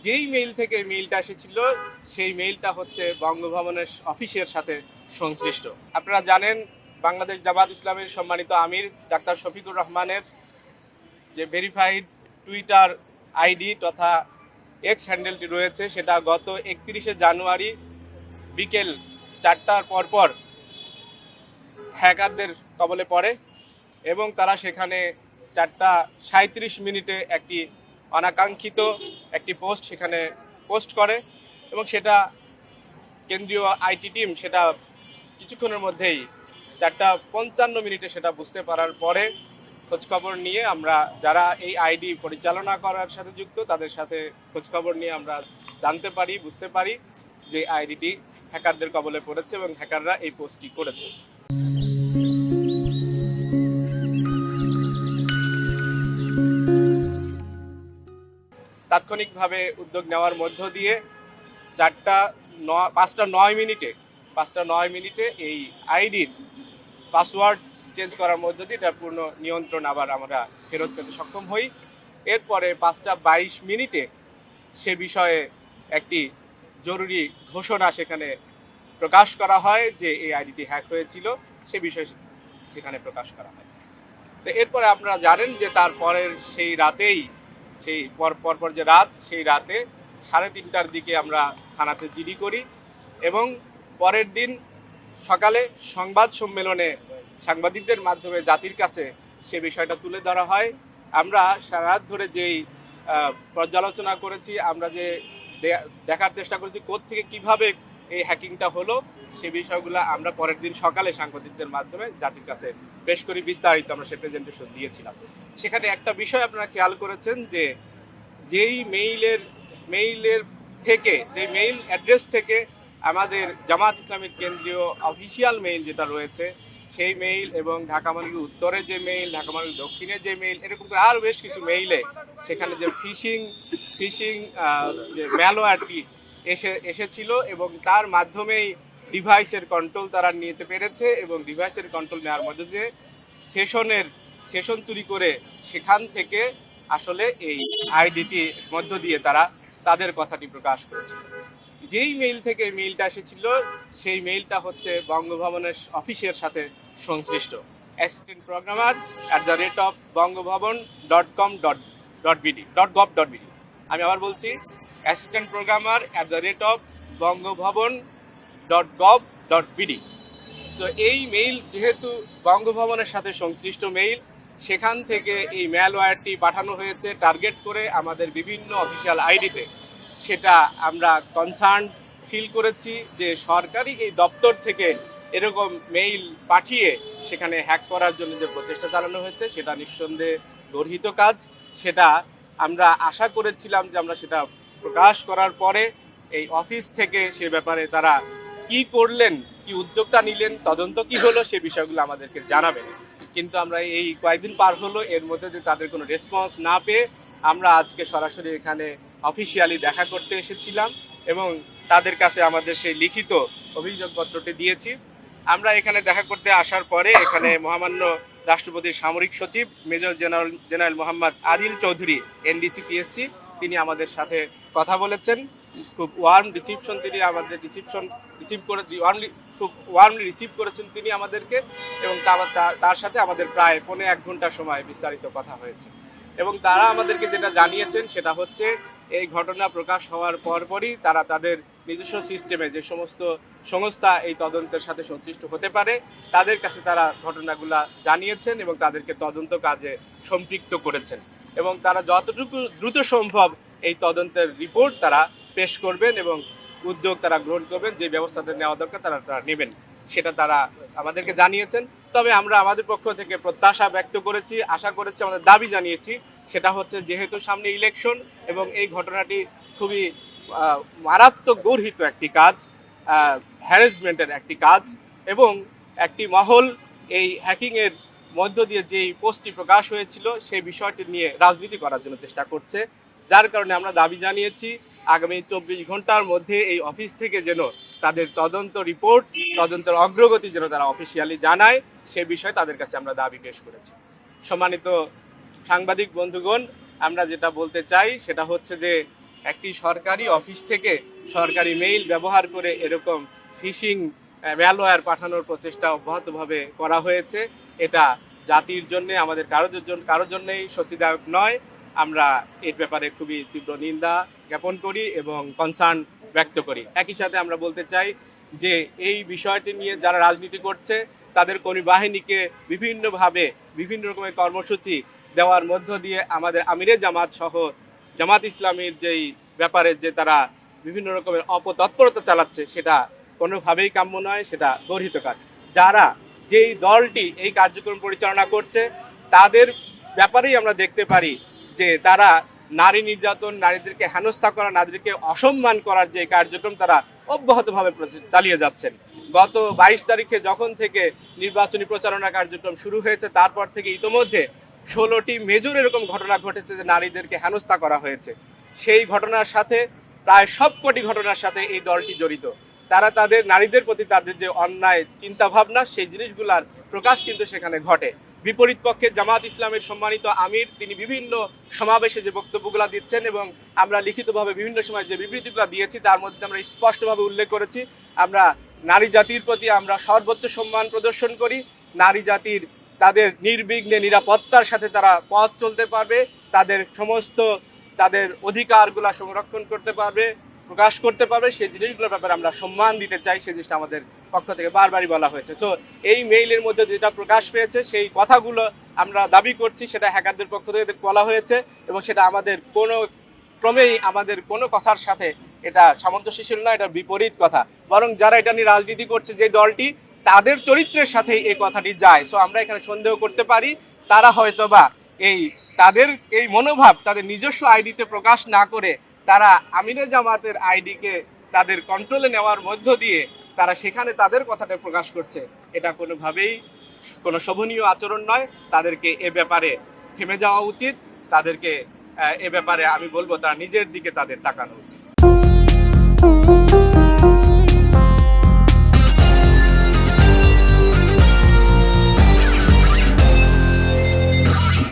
যেই মেইল থেকে মেইলটা এসেছিল সেই মেইলটা হচ্ছে বঙ্গভবনের অফিসের সাথে সংশ্লিষ্ট। আপনারা জানেন বাংলাদেশ জামাত ইসলামের সম্মানিত আমির ডাক্তার শফিকুর রহমানের যে ভেরিফাইড টুইটার আইডি তথা এক্স হ্যান্ডেলটি রয়েছে সেটা গত 31শে জানুয়ারি বিকেল 4টার পরপর হ্যাকারদের কবলে পড়ে এবং তারা সেখানে 4:37 একটি অনাকাঙ্ক্ষিত একটি পোস্ট সেখানে পোস্ট করে এবং সেটা কেন্দ্রীয় আইটি টিম সেটা কিছুক্ষণের মধ্যেই 4:55 সেটা বুঝতে পারার পরে খোঁজখবর নিয়ে আমরা যারা এই আইডি পরিচালনা করার সাথে যুক্ত তাদের সাথে খোঁজখবর নিয়ে আমরা জানতে পারি বুঝতে পারি যে আইডিটি হ্যাকারদের কবলে পড়েছে এবং হ্যাকাররা এই পোস্টটি করেছে। তাৎক্ষণিকভাবে উদ্যোগ নেওয়ার মধ্য দিয়ে 5:09 এই আইডির পাসওয়ার্ড চেঞ্জ করার মধ্য দিয়ে এটার পূর্ণ নিয়ন্ত্রণ আবার আমরা ফেরত পেতে সক্ষম হই। এরপরে 5:22 সে বিষয়ে একটি জরুরি ঘোষণা সেখানে প্রকাশ করা হয় যে এই আইডিটি হ্যাক হয়েছিল, সে বিষয়ে সেখানে প্রকাশ করা হয়। তো এরপরে আপনারা জানেন যে তারপরের সেই রাতেই সেই পরপর যে রাত সেই রাতে 3:30টার দিকে আমরা থানাতে জিডি করি এবং পরের দিন সকালে সংবাদ সম্মেলনে সাংবাদিকদের মাধ্যমে জাতির কাছে সে বিষয়টা তুলে ধরা হয়। আমরা সারা রাত ধরে যেই পর্যালোচনা করেছি, আমরা যে দেখার চেষ্টা করেছি কোত্থেকে কিভাবে এই হ্যাকিংটা হলো, সে বিষয়গুলো আমরা পরের দিন সকালে সাংবাদিকদের মাধ্যমে জাতির কাছে পেশ করি, বিস্তারিত আমরা সে প্রেজেন্টেশন দিয়েছিলাম। সেখানে একটা বিষয় আপনারা খেয়াল করেছেন যে যেই মেইলের থেকে যে মেইল অ্যাড্রেস থেকে আমাদের জামাত ইসলামের কেন্দ্রীয় অফিসিয়াল মেইল যেটা রয়েছে সেই মেইল এবং ঢাকা মহানগরী উত্তরের যে মেইল, ঢাকা মহানগরী দক্ষিণের যে মেইল, এরকম করে আরও বেশ কিছু মেইলে সেখানে যে ফিশিং যে ম্যালওয়্যারটি এসেছিল এবং তার মাধ্যমেই ডিভাইসের কন্ট্রোল তারা নিতে পেরেছে এবং ডিভাইসের কন্ট্রোল নেওয়ার মধ্যে যে সেশন চুরি করে সেখান থেকে আসলে এই আইডিটির মধ্য দিয়ে তারা তাদের কথাটি প্রকাশ করেছিল। যেই মেইল থেকে মেইলটা এসেছিল সেই মেইলটা হচ্ছে বঙ্গভবনের অফিসের সাথে সংশ্লিষ্ট assistantprogrammar@bongobhavon.com.bd। আমি আবার বলছি assistantprogrammer@bongobhavon.gov.bd। তো এই মেইল যেহেতু বঙ্গভবনের সাথে সংশ্লিষ্ট মেইল, সেখান থেকে এই ম্যালওয়্যারটি পাঠানো হয়েছে টার্গেট করে আমাদের বিভিন্ন অফিসিয়াল আইডিতে। সেটা আমরা কনসার্ন ফিল করেছি যে সরকারি এই দপ্তর থেকে এরকম মেইল পাঠিয়ে সেখানে হ্যাক করার জন্য যে প্রচেষ্টা চালানো হয়েছে সেটা নিঃসন্দেহে গর্হিত কাজ। সেটা আমরা আশা করেছিলাম যে আমরা সেটা প্রকাশ করার পরে এই অফিস থেকে সে ব্যাপারে তারা কি করলেন, কি উদ্যোগটা নিলেন, তদন্ত কি হলো, সে বিষয়গুলো আমাদেরকে জানাবেন। কিন্তু আমরা এই কয়েকদিন পার হলো, এর মধ্যে যে তাদের কোনো রেসপন্স না পেয়ে আমরা আজকে সরাসরি এখানে অফিসিয়ালি দেখা করতে এসেছিলাম এবং তাদের কাছে আমাদের সেই লিখিত অভিযোগপত্রটি দিয়েছি। আমরা এখানে দেখা করতে আসার পরে এখানে মহামান্য রাষ্ট্রপতির সামরিক সচিব major general Mohammad Adil Chowdhury NDC-PSC তিনি আমাদের সাথে কথা বলেছেন। খুব ওয়ার্ম রিসিপশন তিনি আমাদের খুব ওয়ার্মলি রিসিভ করেছেন তিনি আমাদেরকে এবং তার সাথে আমাদের প্রায় 1.5 ঘন্টা সময় বিস্তারিত কথা হয়েছে এবং তারা আমাদেরকে যেটা জানিয়েছেন সেটা হচ্ছে এই ঘটনা প্রকাশ হওয়ার পরপরই তারা তাদের নিজস্ব সিস্টেমে যে সমস্ত সংস্থা এই তদন্তের সাথে সংশ্লিষ্ট হতে পারে তাদের কাছে তারা ঘটনাগুলা জানিয়েছেন এবং তাদেরকে তদন্ত কাজে সম্পৃক্ত করেছেন এবং তারা যতটুকু দ্রুত সম্ভব এই তদন্তের রিপোর্ট তারা পেশ করবেন এবং উদ্যোগ তারা গ্রহণ করবেন, যে ব্যবস্থা নেওয়া দরকার তারা নেবেন, সেটা তারা আমাদেরকে জানিয়েছেন। তবে আমরা আমাদের পক্ষ থেকে প্রত্যাশা ব্যক্ত করেছি, আশা করেছি, আমাদের দাবি জানিয়েছি, সেটা হচ্ছে যেহেতু সামনে ইলেকশন এবং এই ঘটনাটি খুবই মারাত্মক গর্হিত একটি কাজ, হ্যারাসমেন্টের একটি কাজ এবং একটি মহল এই হ্যাকিংয়ের মধ্য দিয়ে যেই পোস্টটি প্রকাশ হয়েছিল সেই বিষয়টি নিয়ে রাজনীতি করার জন্য চেষ্টা করছে, যার কারণে আমরা দাবি জানিয়েছি আগামী 24 ঘন্টার মধ্যে এই অফিস থেকে যেন তাদের তদন্ত রিপোর্ট, তদন্তের অগ্রগতি যেন তারা অফিসিয়ালি জানায়, সে বিষয়ে তাদের কাছে আমরা দাবি পেশ করেছি। সম্মানিত সাংবাদিক বন্ধুগণ, আমরা যেটা বলতে চাই সেটা হচ্ছে যে একটি সরকারি অফিস থেকে সরকারি মেইল ব্যবহার করে এরকম ফিশিং ম্যালওয়্যার পাঠানোর প্রচেষ্টা অব্যাহতভাবে করা হয়েছে। এটা জাতির জন্য, আমাদের কারোর জন্যই স্বস্তিদায়ক নয়। আমরা এর ব্যাপারে খুবই তীব্র নিন্দা জ্ঞাপন করি এবং কনসার্ন ব্যক্ত করি। একই সাথে আমরা বলতে চাই যে এই বিষয়টি নিয়ে যারা রাজনীতি করছে তাদের কর্মী বাহিনীকে বিভিন্নভাবে বিভিন্ন রকমের কর্মসূচি দেওয়ার মধ্য দিয়ে আমাদের আমিরে জামাত সহ জামাত ইসলামীর যেই ব্যাপারে যে তারা বিভিন্ন রকমের অপতৎপরতা চালাচ্ছে সেটা কোনোভাবেই কাম্য নয়, সেটা গর্হিতকার। যারা যেই দলটি এই কার্যক্রম পরিচালনা করছে তাদের ব্যাপারেই আমরা দেখতে পারি যে তারা নারী নির্যাতন, নারীদেরকে হেনস্থা করা, নারীদেরকে অসম্মান করার যে কার্যক্রম তারা অব্যাহতভাবে চালিয়ে যাচ্ছেন। গত 22 তারিখে যখন থেকে নির্বাচনী প্রচারণা কার্যক্রম শুরু হয়েছে তারপর থেকে ইতোমধ্যে 16টি মেজর এরকম ঘটনা ঘটেছে যে নারীদেরকে হেনস্থা করা হয়েছে। সেই ঘটনার সাথে প্রায় সবকটি ঘটনার সাথে এই দলটি জড়িত। তারা তাদের নারীদের প্রতি তাদের যে অন্যায় চিন্তা ভাবনা সেই জিনিসগুলার প্রকাশ কিন্তু সেখানে ঘটে। বিপরীত পক্ষে জামাত ইসলামের সম্মানিত আমির তিনি বিভিন্ন সমাবেশে যে বক্তব্যগুলো দিচ্ছেন এবং আমরা লিখিতভাবে বিভিন্ন সময় যে বিবৃতিগুলো দিয়েছি তার মধ্যে আমরা স্পষ্টভাবে উল্লেখ করেছি আমরা নারী জাতির প্রতি আমরা সর্বোচ্চ সম্মান প্রদর্শন করি। নারী জাতির তাদের নির্বিঘ্নে নিরাপত্তার সাথে তারা পথ চলতে পারবে, তাদের সমস্ত তাদের অধিকারগুলো সংরক্ষণ করতে পারবে, প্রকাশ করতে পারবে, সেই জিনিসগুলোর ব্যাপারে আমরা সম্মান দিতে চাই। সেই জিনিসটা আমাদের পক্ষ থেকে বারবারই বলা হয়েছে। তো এই মেইলের মধ্যে যেটা প্রকাশ পেয়েছে সেই কথাগুলো আমরা দাবি করছি সেটা হ্যাকারদের পক্ষ থেকে বলা হয়েছে এবং সেটা আমাদের কোনো ক্রমেই আমাদের কোনো কথার সাথে এটা সামঞ্জস্যশীল নয়, এটা বিপরীত কথা। বরং যারা এটা নিয়ে রাজনীতি করছে যে দলটি তাদের চরিত্রের সাথে এই কথাটি যায়। সো আমরা এখানে সন্দেহ করতে পারি তারা হয়তোবা তাদের এই মনোভাব তাদের নিজস্ব আইডিতে প্রকাশ না করে তারা আমিরে জামাতের আইডিকে তাদের কন্ট্রোলে নেওয়ার মধ্য দিয়ে তারা সেখানে তাদের কথাটা প্রকাশ করছে। এটা কোনোভাবেই কোনো শোভনীয় আচরণ নয়। তাদেরকে এ ব্যাপারে থেমে যাওয়া উচিত। তাদেরকে এ ব্যাপারে আমি বলবো তারা নিজের দিকে তাদের তাকানো উচিত।